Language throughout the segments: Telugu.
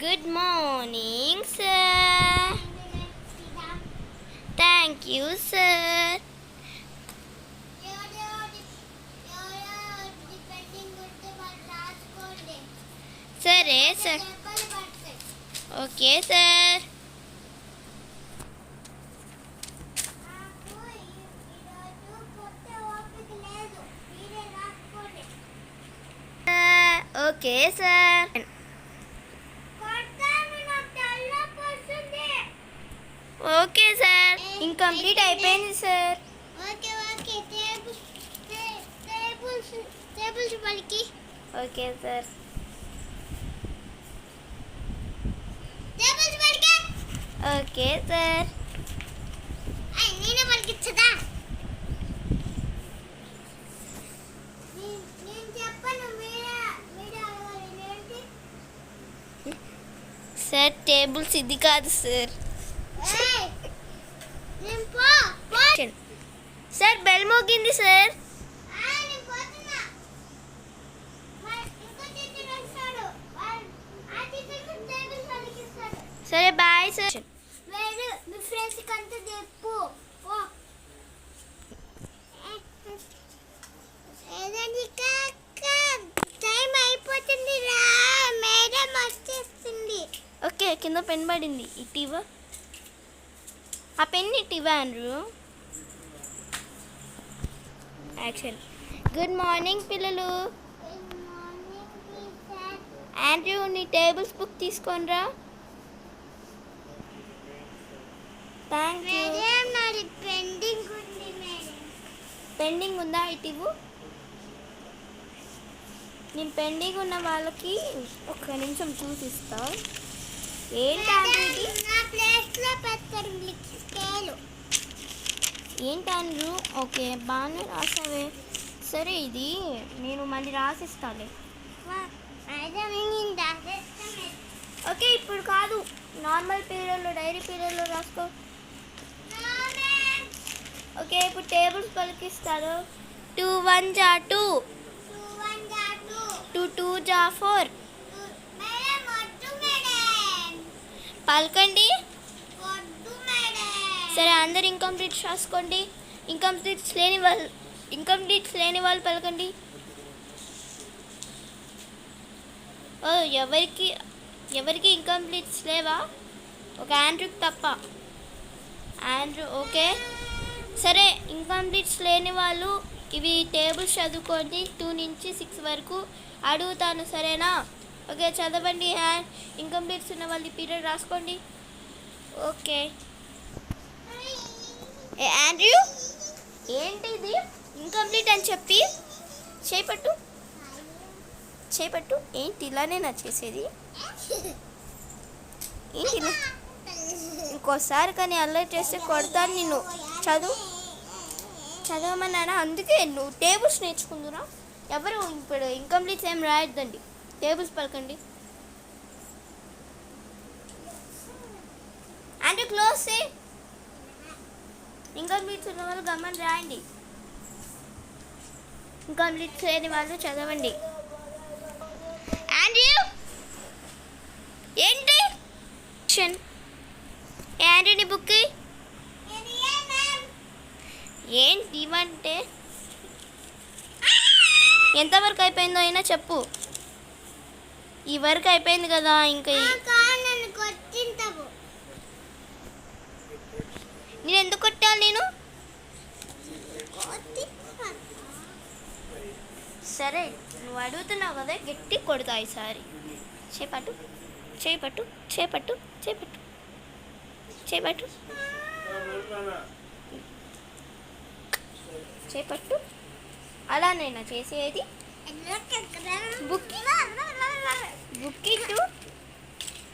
Good morning, sir. Thank you, sir. Sir, sir. Okay, sir. Okay, sir. Okay sir incomplete అయిపోయింది సార్. ఓకే టేబుల్స్ పలికి. Okay sir. టేబుల్స్ పలికి. Okay sir. నేనే పలికిచ్చదా? నేను చెప్పను, మీరే అడగాలి. ఏంటి సార్ టేబుల్స్ ఇది కాదు సార్. సార్ బెల్ మోగింది సార్. సరే బాయ్ సార్. మీ ఫ్రెండ్స్ కంతా చెప్పు. టైం అయిపోతుంది రా, మేడం వచ్చేస్తుంది. ఓకే కింద పెన్ పడింది, ఇటీవా ఆ పెన్ ఇటీవా ఆండ్రూ. యాక్షన్. గుడ్ మార్నింగ్ పిల్లలు. ఆండ్రూ నీ టేబుల్స్ బుక్ తీసుకోనరా. Thank you. పెండింగ్ ఉందా ఇటీవు? నేను పెండింగ్ ఉన్న వాళ్ళకి ఒక్క నిమిషం చూసిస్తా. ఏంటి ఏంటండ్రు? ఓకే బాగానే రాసావే. సరే ఇది నేను మళ్ళీ రాసిస్తాలే. ఓకే ఇప్పుడు కాదు, నార్మల్ పీరియడ్లో డైరీ పీరియడ్లో రాసుకో. ఓకే ఇప్పుడు టేబుల్స్ పలికిస్తారు. 2 1 జా 2, 2 2 జా 4. పలకండి. సరే అందరు ఇన్కంప్లీట్స్ రాసుకోండి. ఇన్కంప్లీట్స్ లేని వాళ్ళు పలకండి. ఓ ఎవరికి ఇన్కంప్లీట్స్ లేవా? ఒక ఆండ్రూకి తప్ప. Andrew okay. సరే ఇన్కంప్లీట్స్ లేని వాళ్ళు ఇవి టేబుల్స్ చదువుకోండి. 2 నుంచి 6 వరకు అడుగుతాను, సరేనా? ఓకే చదవండి. ఇన్కంప్లీట్స్ ఉన్న వాళ్ళు పీరియడ్ రాసుకోండి. ఓకే. ఆండ్రూ ఏంటి ఇది ఇన్కంప్లీట్ అని చెప్పి చేపట్టు. ఏంటి ఇలానే నా చేసేది? ఏంటి ఇంకోసారి కానీ అల్లరి చేస్తే కొడతాను నిన్ను. చదవమన్నానా? అందుకే నువ్వు టేబుల్స్ నేర్చుకుందురా. ఎవరు ఇప్పుడు ఇన్కంప్లీట్స్ ఏం రాయొద్దండి, టేబుల్స్ పలకండి. అంటే క్లోజ్ చే. ఇన్కంప్లీట్స్ ఉన్న వాళ్ళు గమని రాయండి, ఇన్కంప్లీట్స్ లేని వాళ్ళు చదవండి. ఆండ్రూ ఏంటి ఆండ్రూని బుక్ ఏంటి ఇవంటే? ఎంతవరకు అయిపోయిందో అయినా చెప్పు. ఈ వరకు అయిపోయింది కదా, ఇంకా నేను ఎందుకు కొట్టాలి? నేను సరే నువ్వు అడుగుతున్నావు కదా, గట్టి కొడతా ఈసారి. చేపట్టు. అలానైనా చేసేది. బుక్కి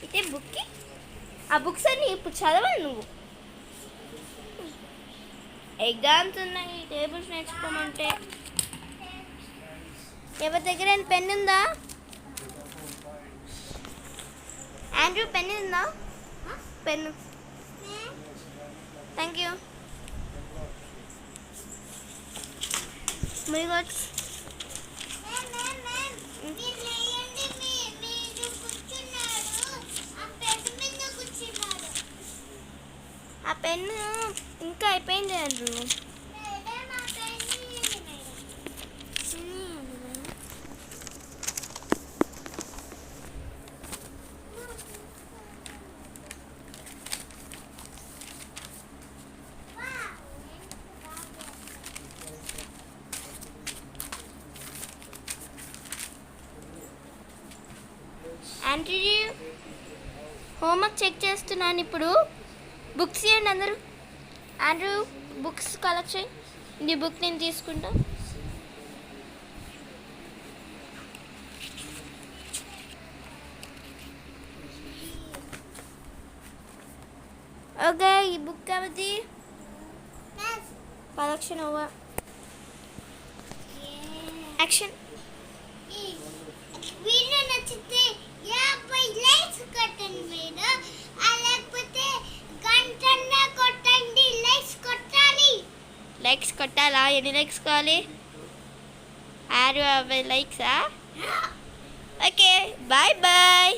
ఇదే బుక్కి. ఆ బుక్స్ అన్ని ఇప్పుడు చదవాలి నువ్వు. ఎగ్జామ్స్ ఉన్నాయి, టేబుల్స్ నేర్చుకోమంటే. ఎవరి దగ్గర పెన్ ఉందా? ఆండ్రూ పెన్ ఉందా? పెన్ను. Thank you. మురిగొచ్చు. పెన్ను ఇంకా అయిపోయింది అండ్రు. మేడం మా పెన్ను ఇవ్వండి మేడం. వావ్, ఎంత బాగుంది. ఆంటీ హోంవర్క్ చెక్ చేస్తున్నాను ఇప్పుడు. బుక్స్ ఇవ్వండి అందరూ. ఆండ్రూ బుక్స్ కలెక్ట్ చేయి. నీ బుక్ నేను తీసుకుంటా. ఓకే ఈ బుక్ అవది Yes. Collection over. యాక్షన్. ఈ వీడియో నచ్చితే 50 లైక్స్ కొట్టండి మీరు. లేకపోతే గంటన్న కొట్టండి. లైక్స్ కొట్టాలి. లైక్స్ కొట్టాలా? ఎన్ని లైక్స్ కావాలి? 50 లైక్సా? Okay bye bye.